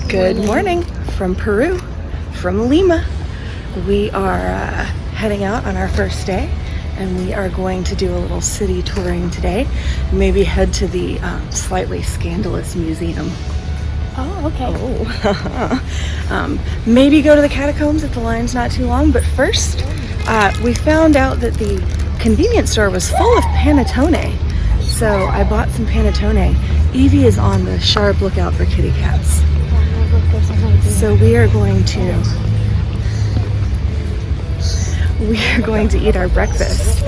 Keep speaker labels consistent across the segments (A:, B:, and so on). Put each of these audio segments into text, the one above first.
A: Good morning from Peru, from Lima. We are heading out on our first day, and we are going to do a little city touring today. Maybe head to the slightly scandalous museum.
B: Oh, okay.
A: Maybe go to the catacombs if the line's not too long. But first, we found out that the convenience store was full of panettone. So I bought some panettone. Evie is on the sharp lookout for kitty cats. So we are going to eat our breakfast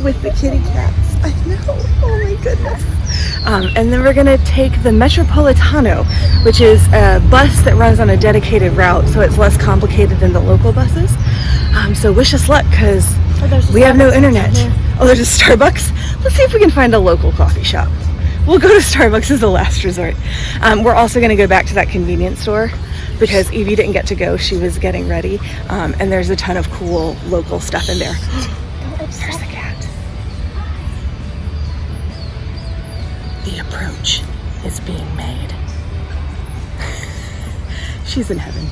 A: with the kitty cats. I know, oh my goodness. And then we're gonna take the Metropolitano, which is a bus that runs on a dedicated route, so it's less complicated than the local buses. So wish us luck, because we have no internet. Oh, there's a Starbucks? Let's see if we can find a local coffee shop. We'll go to Starbucks as a last resort. We're also gonna go back to that convenience store because Evie didn't get to go. She was getting ready. And there's a ton of cool local stuff in there. There's the cat. The approach is being made. She's in heaven.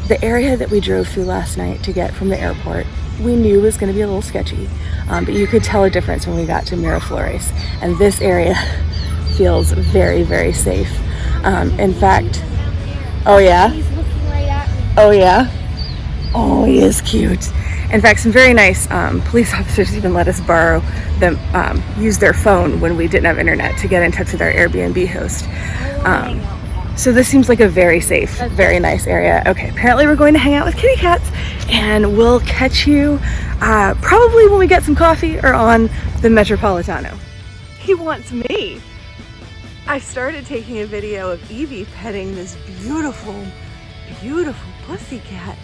A: The area that we drove through last night to get from the airport, we knew was going to be a little sketchy, but you could tell a difference when we got to Miraflores. And this area feels very, very safe. In fact, oh yeah?
B: He's looking right at me.
A: Oh yeah? Oh, he is cute. In fact, some very nice police officers even let us borrow them, use their phone when we didn't have internet to get in touch with our Airbnb host. So this seems like a very safe, very nice area. Okay, apparently we're going to hang out with kitty cats, and we'll catch you probably when we get some coffee or on the Metropolitano. He wants me. I started taking a video of Evie petting this beautiful, beautiful pussycat.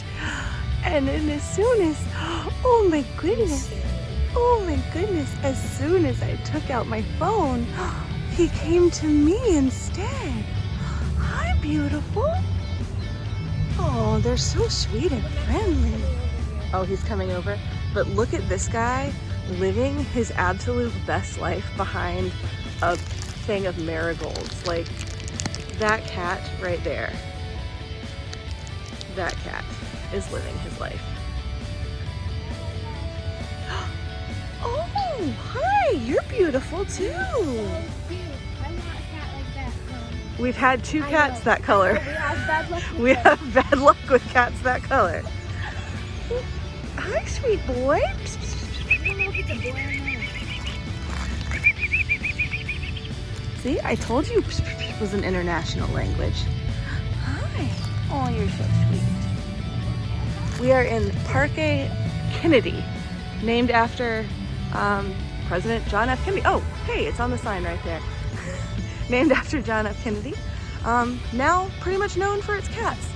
A: And then as soon as, oh my goodness, as soon as I took out my phone, he came to me instead. Hi, beautiful. Oh, they're so sweet and friendly. Oh, he's coming over. But look at this guy living his absolute best life behind a thing of marigolds. Like, that cat right there. That cat is living his life. Oh, hi, you're beautiful too. We've had two cats that color. We have bad luck with cats that color. Hi, sweet boy. See, I told you was an international language. Hi. Oh, you're so sweet. We are in Parque Kennedy, named after President John F. Kennedy. Oh, hey, it's on the sign right there. Named after John F. Kennedy. Now pretty much known for its cats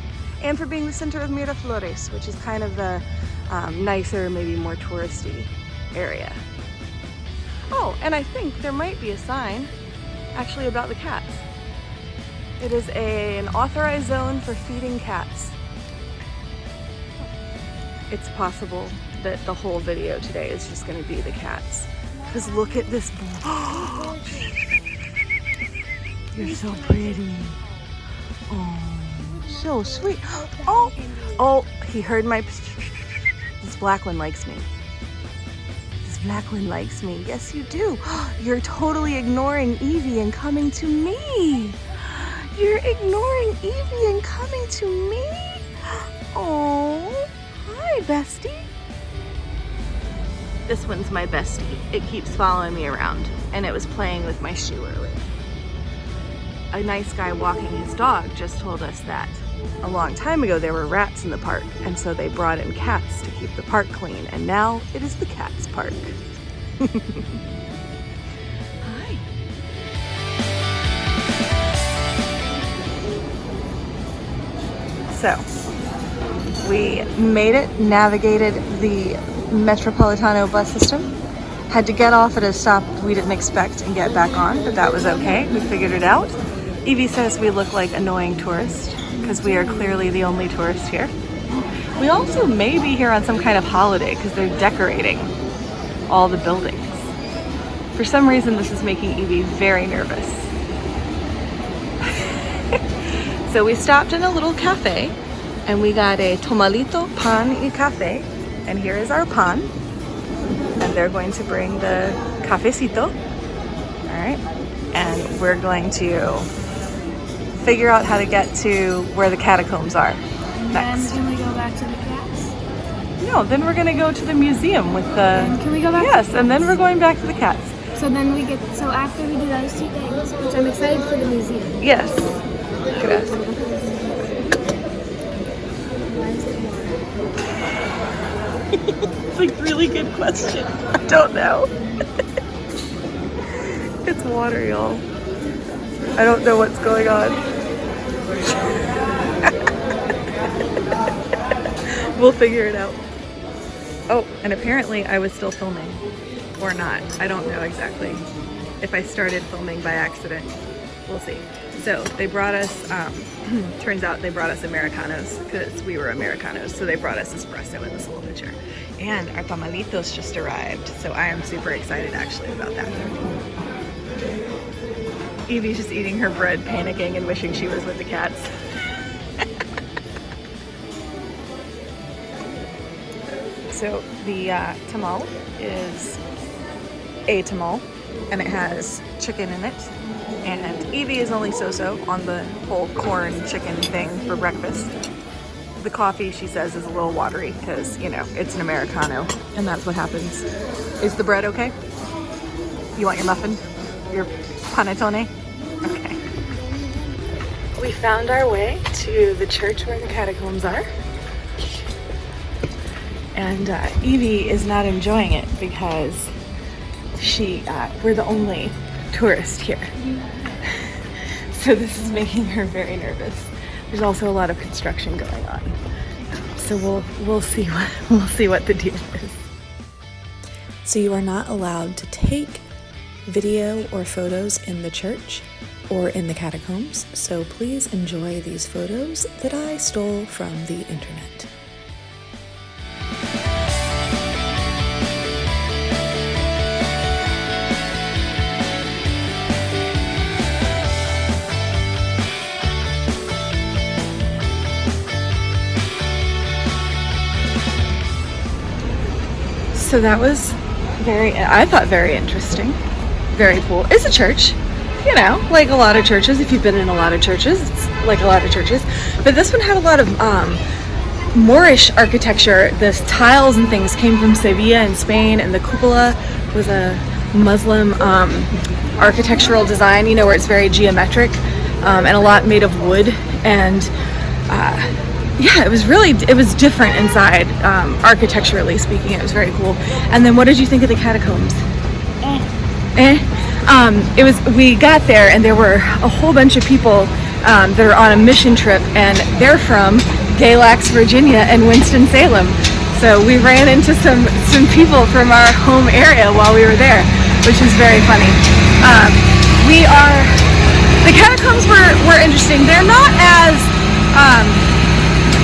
A: and for being the center of Miraflores, which is kind of the nicer, maybe more touristy area. Oh, and I think there might be a sign actually about the cats. It is an authorized zone for feeding cats. It's possible that the whole video today is just going to be the cats. Because look at this boy. You're so pretty. Oh, so sweet. Oh, he heard my... This black one likes me. This black one likes me. Yes, you do. You're totally ignoring Evie and coming to me. You're ignoring Evie and coming to me. Oh, hi, bestie. This one's my bestie. It keeps following me around, and it was playing with my shoe earlier. A nice guy walking his dog just told us that a long time ago there were rats in the park, and so they brought in cats to keep the park clean, and now it is the cat's park. Hi. So, we made it, navigated the Metropolitano bus system, had to get off at a stop we didn't expect and get back on, but that was okay. We figured it out. Evie says we look like annoying tourists because we are clearly the only tourists here. We also may be here on some kind of holiday because they're decorating all the buildings. For some reason, this is making Evie very nervous. So we stopped in a little cafe and we got a tomalito pan y cafe. And here is our pan. And they're going to bring the cafecito. All right. And we're going to figure out how to get to where the catacombs are next.
B: Then can we go back to the cats?
A: No, then we're gonna go to the museum with the...
B: And can we go back?
A: Yes, and then we're going back to the cats.
B: So then so after we do those 2 things, which I'm excited for the museum.
A: Yes. Look at us. It's a really good question. I don't know. It's water, y'all. I don't know what's going on. We'll figure it out. Oh, and apparently I was still filming. Or not. I don't know exactly. If I started filming by accident. We'll see. So they brought us, turns out they brought us Americanos because we were Americanos. So they brought us espresso in this little pitcher. And our tamalitos just arrived. So I am super excited actually about that. Evie's just eating her bread, panicking and wishing she was with the cats. So the tamal is a tamal, and it has chicken in it. And Evie is only so-so on the whole corn chicken thing for breakfast. The coffee, she says, is a little watery because, you know, it's an Americano, and that's what happens. Is the bread okay? You want your muffin? Your panettone? Okay. We found our way to the church where the catacombs are. And Evie is not enjoying it because we're the only tourist here. So this is making her very nervous. There's also a lot of construction going on. So we'll see what the deal is. So you are not allowed to take video or photos in the church or in the catacombs. So please enjoy these photos that I stole from the internet. So that was I thought very interesting, very cool. It's a church, you know, like a lot of churches. If you've been in a lot of churches, it's like a lot of churches. But this one had a lot of Moorish architecture. The tiles and things came from Sevilla in Spain, and the cupola was a Muslim architectural design, you know, where it's very geometric and a lot made of wood. And yeah, it was different inside, architecturally speaking. It was very cool. And then what did you think of the catacombs? We got there and there were a whole bunch of people that are on a mission trip, and they're from Galax, Virginia and Winston-Salem. So we ran into some people from our home area while we were there, which was very funny. The catacombs were interesting. They're not as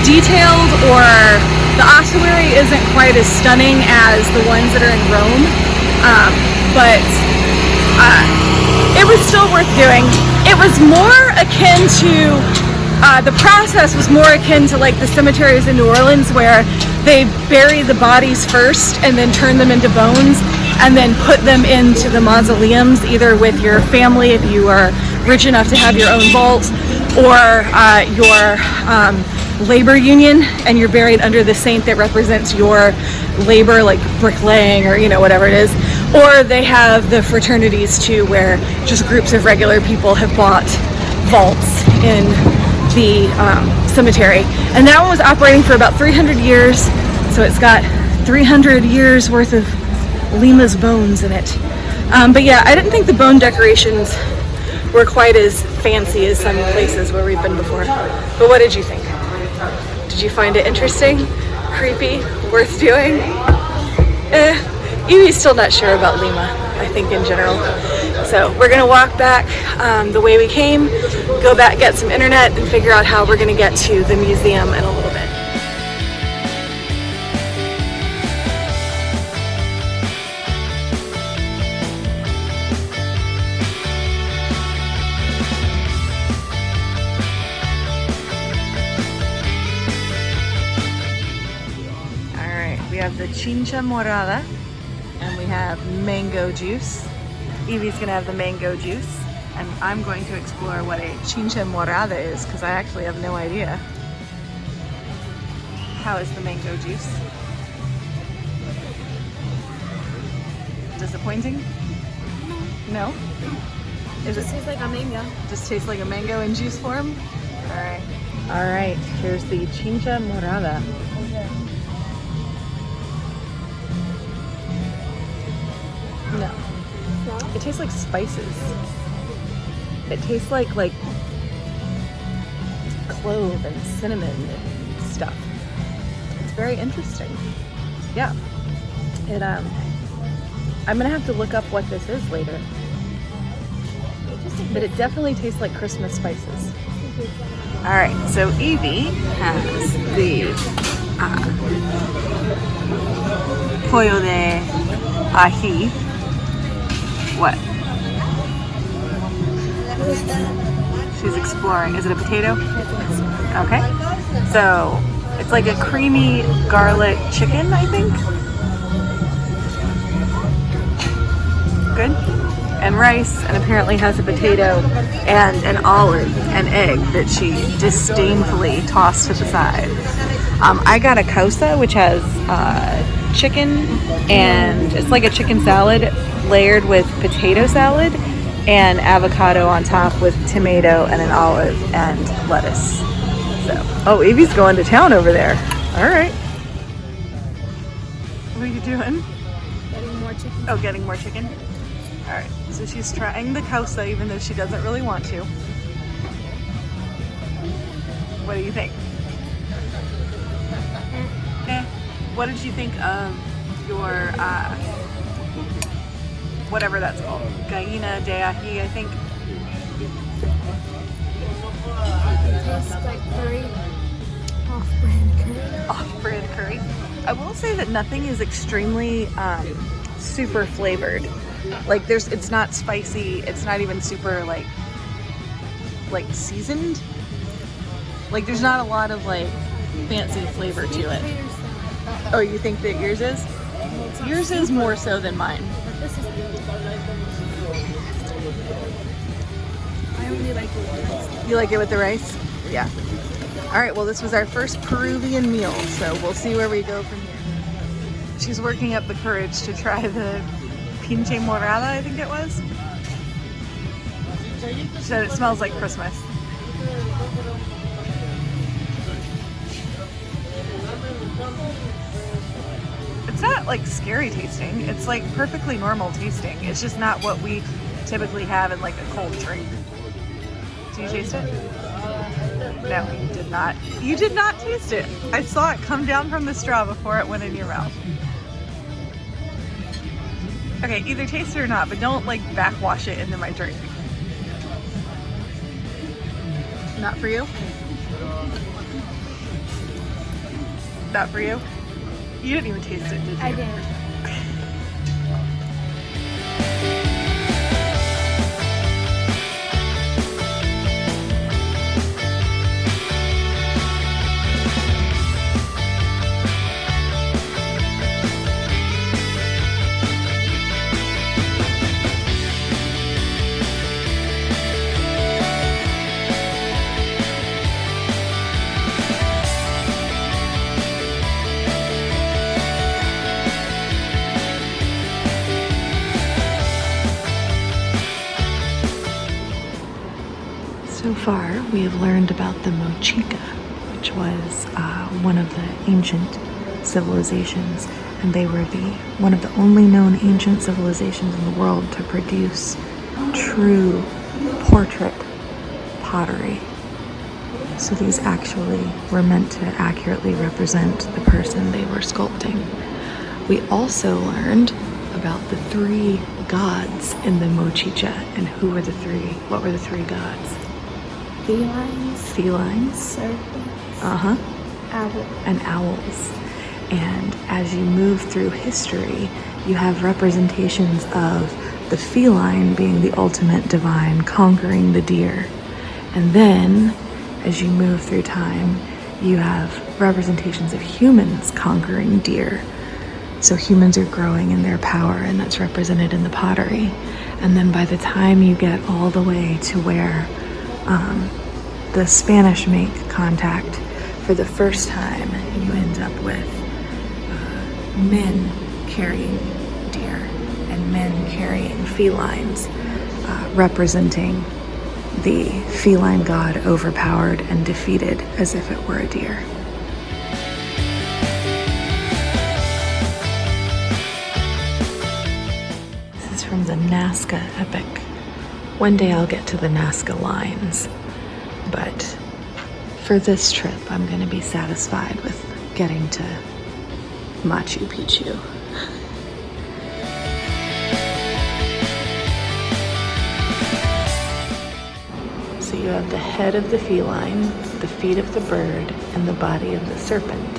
A: detailed, or the ossuary isn't quite as stunning as the ones that are in Rome, but it was still worth doing. It was more akin to, the process was more akin to like the cemeteries in New Orleans, where they bury the bodies first and then turn them into bones and then put them into the mausoleums, either with your family if you are rich enough to have your own vault, or your labor union, and you're buried under the saint that represents your labor, like bricklaying or, you know, whatever it is. Or they have the fraternities too, where just groups of regular people have bought vaults in the cemetery. And that one was operating for about 300 years, so it's got 300 years worth of Lima's bones in it. But yeah, I didn't think the bone decorations were quite as fancy as some places where we've been before. But what did you think? Did you find it interesting? Creepy? Worth doing? Evie's still not sure about Lima, I think, in general. So we're gonna walk back the way we came, go back, get some internet, and figure out how we're gonna get to the museum in a little bit. have the chincha morada, and we have mango juice. Evie's gonna have the mango juice, and I'm going to explore what a chincha morada is, because I actually have no idea. How is the mango juice? Disappointing? No?
B: It just tastes like a mango.
A: Just tastes like a mango in juice form? Alright. Alright, here's the chincha morada. No. It tastes like spices. It tastes like clove and cinnamon and stuff. It's very interesting. Yeah. It I'm gonna have to look up what this is later. But it definitely tastes like Christmas spices. Alright, so Evie has the pollo de ají. What? She's exploring. Is it a potato? Okay. So it's like a creamy garlic chicken, I think. Good. And rice, and apparently has a potato and an olive and egg that she disdainfully tossed to the side. I got a causa, which has chicken, and it's like a chicken salad layered with potato salad and avocado on top with tomato and an olive and lettuce. So, oh, Evie's going to town over there. All right. What are you doing?
B: Getting more chicken.
A: Oh, getting more chicken? All right, so she's trying the causa even though she doesn't really want to. What do you think? What did you think of your, whatever that's called? Gallina de ají, I think.
B: It tastes like curry. Off-brand curry.
A: Off-brand curry. I will say that nothing is extremely super flavored. Like it's not spicy. It's not even super like seasoned. Like there's not a lot of like fancy flavor to it. Oh, you think that yours is? Yours is more so than mine.
B: But this is good. I only like it with rice.
A: You like it with the rice? Yeah. All right, well, this was our first Peruvian meal, so we'll see where we go from here. She's working up the courage to try the pinche morada, I think it was. She said it smells like Christmas. It's not like scary tasting. It's like perfectly normal tasting. It's just not what we typically have in like a cold drink. Do you taste it? No, you did not. You did not taste it. I saw it come down from the straw before it went in your mouth. Okay, either taste it or not, but don't like backwash it into my drink. Not for you? Not for you? You didn't even taste it, did you?
B: I did.
A: So far, we have learned about the Mochica, which was one of the ancient civilizations, and they were one of the only known ancient civilizations in the world to produce true portrait pottery. So these actually were meant to accurately represent the person they were sculpting. We also learned about the three gods in the Mochica, and who were the three? What were the three gods? Felines,
B: serpents,
A: owls, and owls. And as you move through history, you have representations of the feline being the ultimate divine, conquering the deer. And then, as you move through time, you have representations of humans conquering deer. So humans are growing in their power, and that's represented in the pottery. And then by the time you get all the way to where the Spanish make contact for the first time, you end up with men carrying deer and men carrying felines, representing the feline god overpowered and defeated as if it were a deer. This is from the Nazca epic. One day I'll get to the Nazca lines, but for this trip I'm going to be satisfied with getting to Machu Picchu. So you have the head of the feline, the feet of the bird, and the body of the serpent.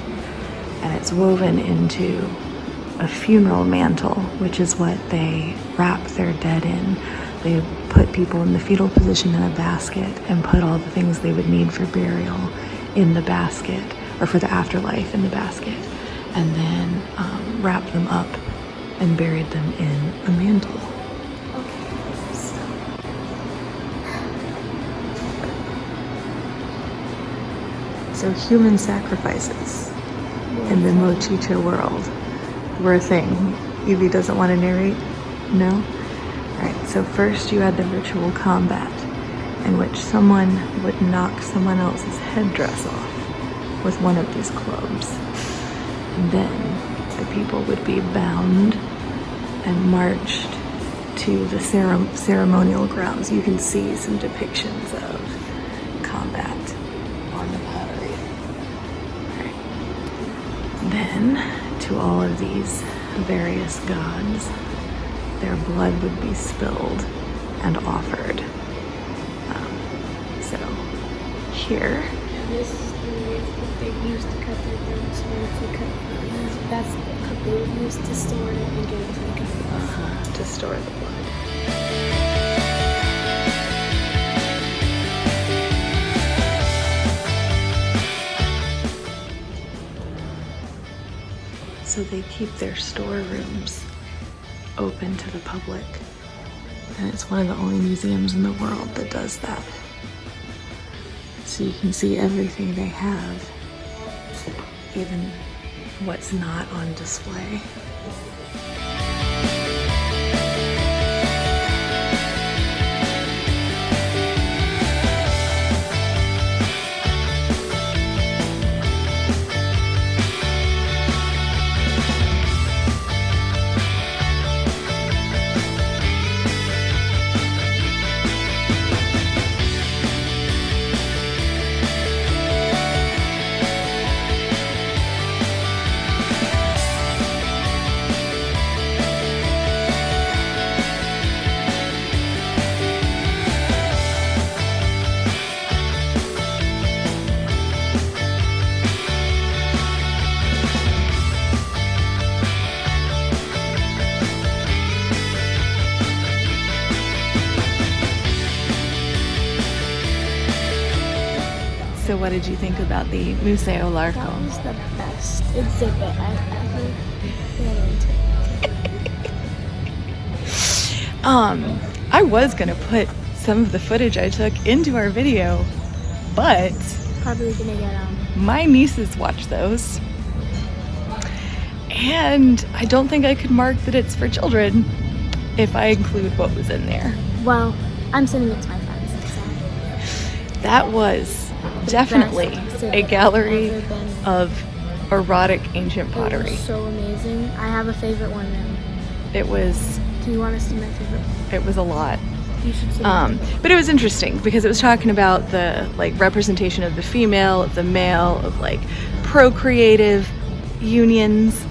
A: And it's woven into a funeral mantle, which is what they wrap their dead in. They put people in the fetal position in a basket and put all the things they would need for burial in the basket, or for the afterlife in the basket, and then wrap them up and buried them in a mantle. So human sacrifices in the Mochicha world were a thing. Evie doesn't want to narrate? No? Alright, so first you had the ritual combat in which someone would knock someone else's headdress off with one of these clubs. And then the people would be bound and marched to the ceremonial grounds. You can see some depictions of combat on the pottery. Right. Then, to all of these various gods, their blood would be spilled and offered. So, here.
B: This is the way that they used to cut their throats. That's the cup they would use to store it and give it to the gods.
A: To store the blood. So they keep their storerooms open to the public, and it's one of the only museums in the world that does that. So you can see everything they have, even what's not on display. So what did you think about the Museo Larco?
B: That was the best exhibit I've ever been into.
A: I was gonna put some of the footage I took into our video, but
B: Probably gonna get
A: my nieces watch those, and I don't think I could mark that it's for children if I include what was in there.
B: Well, I'm sending it to my friends. So.
A: That was definitely a gallery of erotic ancient pottery.
B: It was so amazing. I have a favorite one now.
A: It was.
B: Do you want to see my favorite one?
A: It was a lot.
B: You should see my favorite one.
A: But it was interesting because it was talking about the like representation of the female, of the male, of like procreative unions,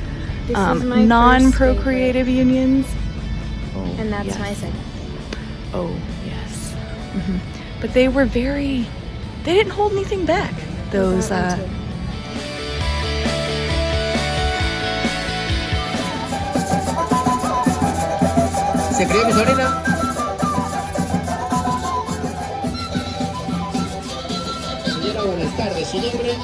B: This is my
A: non-procreative unions. Oh,
B: and that's
A: yes.
B: my second.
A: Oh yes. But they were very. They didn't hold anything back. Those.
C: ¿Se fríe mi sobrina? Señora, buenas tardes. ¿Su nombre?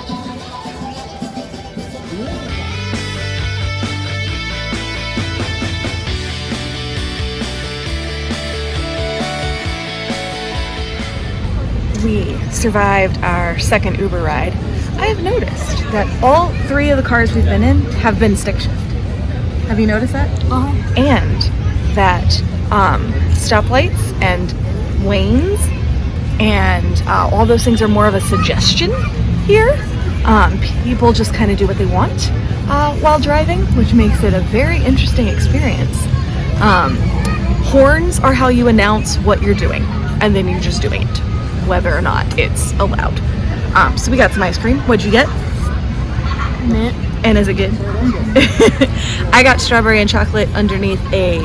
A: survived our second Uber ride, I have noticed that all 3 of the cars we've been in have been stick shift. Have you noticed that? And that stoplights and lanes and all those things are more of a suggestion here. People just kind of do what they want while driving, which makes it a very interesting experience. Horns are how you announce what you're doing, and then you're just doing it, whether or not it's allowed. So we got some ice cream. What'd you get?
B: Mint.
A: And is it good? I got strawberry and chocolate underneath a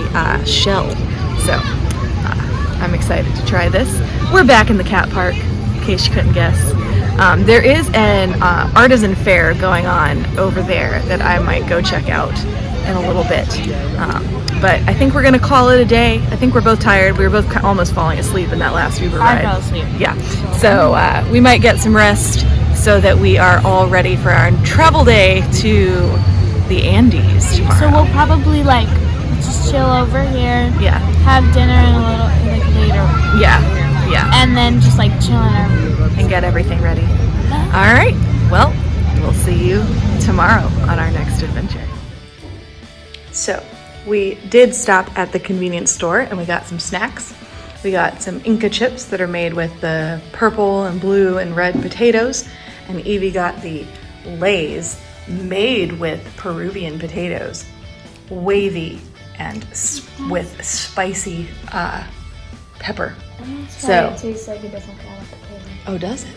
A: shell, so I'm excited to try this. We're back in the cat park, in case you couldn't guess. There is an artisan fair going on over there that I might go check out in a little bit. But I think we're gonna call it a day. I think we're both tired. We were both almost falling asleep in that last Uber ride.
B: I fell asleep.
A: Yeah, so we might get some rest so that we are all ready for our travel day to the Andes tomorrow.
B: So we'll probably like just chill over here.
A: Yeah,
B: Have dinner in a little like later.
A: yeah, yeah.
B: And then just like chill in our room.
A: And get everything ready. All right, well, we'll see you tomorrow on our next adventure. So we did stop at the convenience store and we got some snacks. We got some Inca chips that are made with the purple and blue and red potatoes, and Evie got the Lay's made with Peruvian potatoes, wavy and with spicy pepper. So
B: it tastes like a different kind of potato.
A: oh, does it?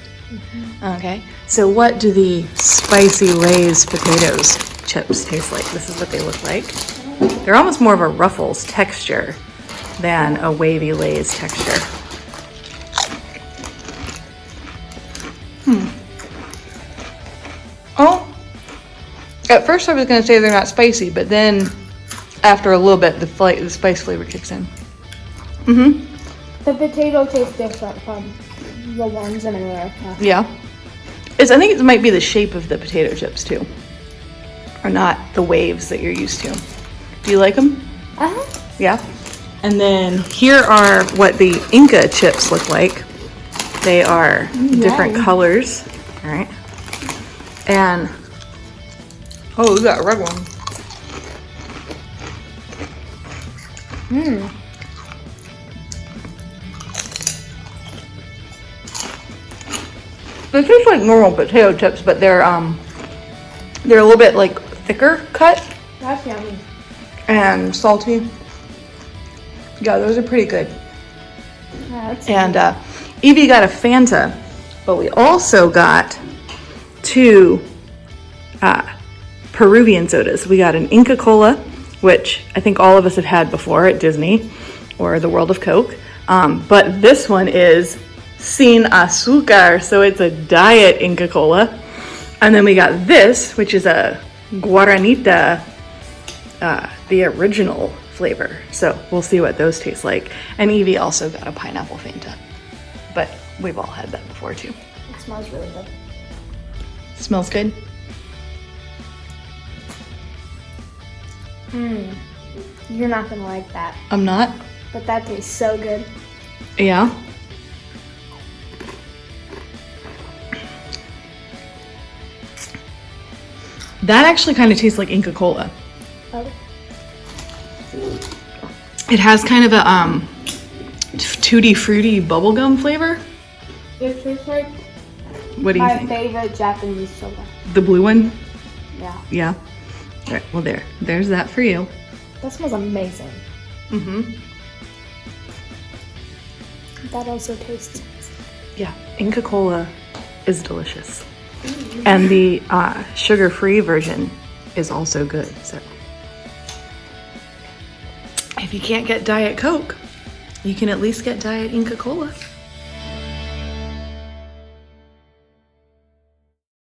A: Okay. So what do the spicy Lay's potatoes chips taste like? This is what they look like. They're almost more of a Ruffles texture than a wavy Lay's texture. Oh, at first I was gonna say they're not spicy, but then after a little bit, the spice flavor kicks in.
B: The potato tastes different from the ones in America.
A: Yeah. I think it might be the shape of the potato chips too, or not the waves that you're used to. Do you like them? Yeah. And then here are what the Inca chips look like. They are different colors. All right. And oh, we got a red one. They taste like normal potato chips, but they're a little bit like thicker cut
B: That's yummy.
A: and salty. Yeah, those are pretty good.
B: That's
A: And Evie got a Fanta, but we also got 2 Peruvian sodas. We got an Inca Cola, which I think all of us have had before at Disney or the World of Coke. But this one is sin azúcar, so it's a diet Inca Cola. And then we got this, which is a Guaranita, the original flavor. So we'll see what those taste like. And Evie also got a pineapple Fanta, but we've all had that before too.
B: It smells really good.
A: Smells good.
B: You're not gonna like that,
A: I'm not.
B: but that tastes so good.
A: Yeah. That actually kind of tastes like Inca Cola.
B: Oh.
A: It has kind of a tutti fruity bubblegum flavor.
B: It tastes like
A: What do you
B: my
A: think?
B: favorite Japanese soda.
A: The blue one?
B: Yeah.
A: Yeah. All right, well there's that for you.
B: That smells amazing. That also tastes.
A: Yeah, Inca Cola is delicious. And the sugar-free version is also good. So if you can't get Diet Coke, you can at least get Diet Inca Cola.